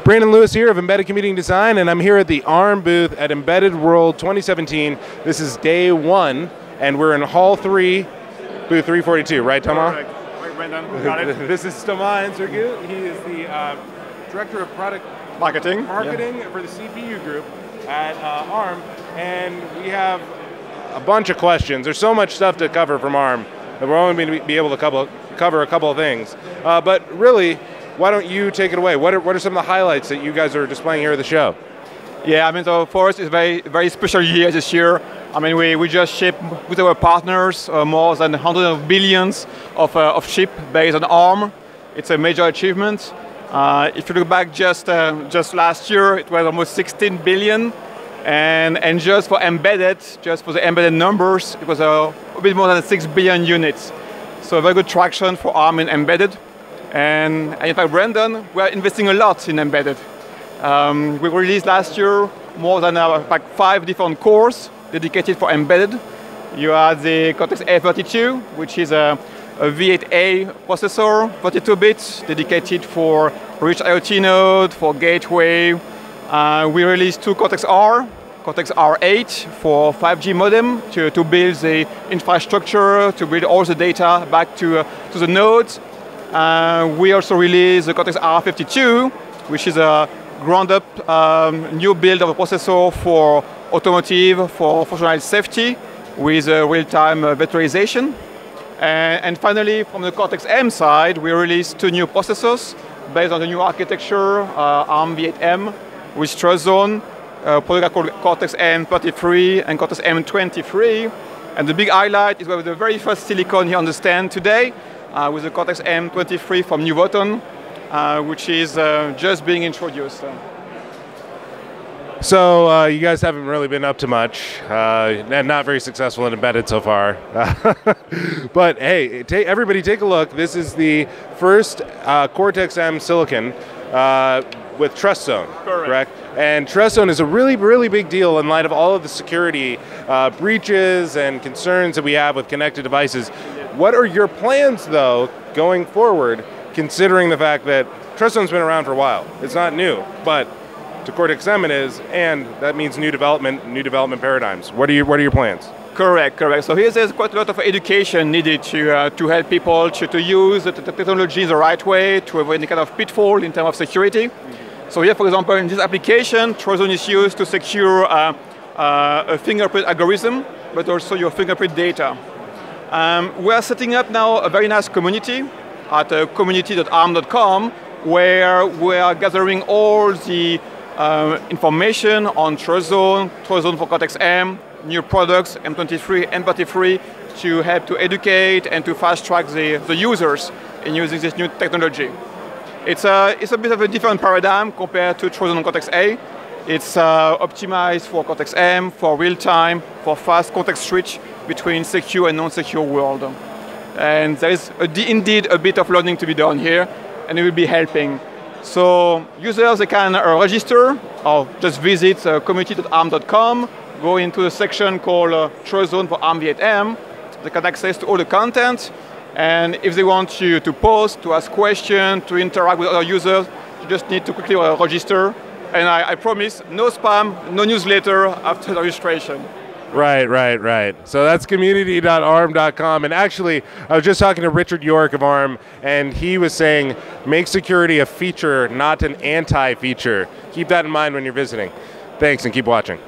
Brandon Lewis here of Embedded Computing Design, and I'm here at the ARM booth at Embedded World 2017. This is day 1, and we're in Hall 3, booth 342, right, Thomas? Correct. Right, Brandon, got it. This is Thomas Ensergueix. He is the Director of Product Marketing for the CPU group at ARM, and we have a bunch of questions. There's so much stuff to cover from ARM that we're only going to be able to cover a couple of things. But really, why don't you take it away? What are some of the highlights that you guys are displaying here at the show? Yeah, I mean, so for us, it's a very special year this year. I mean, we just shipped with our partners more than hundreds of billions of chip based on ARM. It's a major achievement. If you look back just last year, it was almost 16 billion. And just for the embedded numbers, it was a bit more than 6 billion units. So very good traction for ARM in embedded. And in fact, Brandon, we are investing a lot in embedded. We released last year more than 5 different cores dedicated for embedded. You have the Cortex-A32, which is a V8A processor, 32 bits, dedicated for rich IoT node, for gateway. We released 2 Cortex-R, Cortex-R8 for 5G modem to build the infrastructure, to build all the data back to the nodes. We also released the Cortex-R52, which is a ground-up new build of a processor for automotive, for functional safety, with real-time vectorization. And finally, from the Cortex-M side, we released 2 new processors based on the new architecture, ARM V8M, with TrustZone, a product called Cortex-M33 and Cortex-M23. And the big highlight is we have the very first silicon here on the stand today, with the Cortex-M23 from New Button, which is just being introduced. So you guys haven't really been up to much, and not very successful in embedded so far. But hey, everybody take a look. This is the first Cortex-M silicon with TrustZone, correct? And TrustZone is a really, really big deal in light of all of the security breaches and concerns that we have with connected devices. What are your plans, though, going forward, considering the fact that TrustZone's been around for a while? It's not new, but to Cortex-M it is, and that means new development paradigms. What are your plans? Correct. So here there's quite a lot of education needed to help people to use the technology the right way, to avoid any kind of pitfall in terms of security. So here, for example, in this application, TrustZone is used to secure a fingerprint algorithm, but also your fingerprint data. We are setting up now a very nice community at community.arm.com, where we are gathering all the information on TrustZone for Cortex-M, new products, M23, M33, to help to educate and to fast-track the users in using this new technology. It's a bit of a different paradigm compared to TrustZone Cortex-A. It's optimized for Cortex-M, for real-time, for fast context switch between secure and non-secure world. And there is indeed a bit of learning to be done here, and it will be helping. So users, they can register or just visit community.arm.com, go into the section called TrustZone for ARM V8M. They can access to all the content. And if they want you to post, to ask questions, to interact with other users, you just need to quickly register. And I promise, no spam, no newsletter after the registration. Right. So that's community.arm.com. And actually, I was just talking to Richard York of ARM, and he was saying, make security a feature, not an anti-feature. Keep that in mind when you're visiting. Thanks, and keep watching.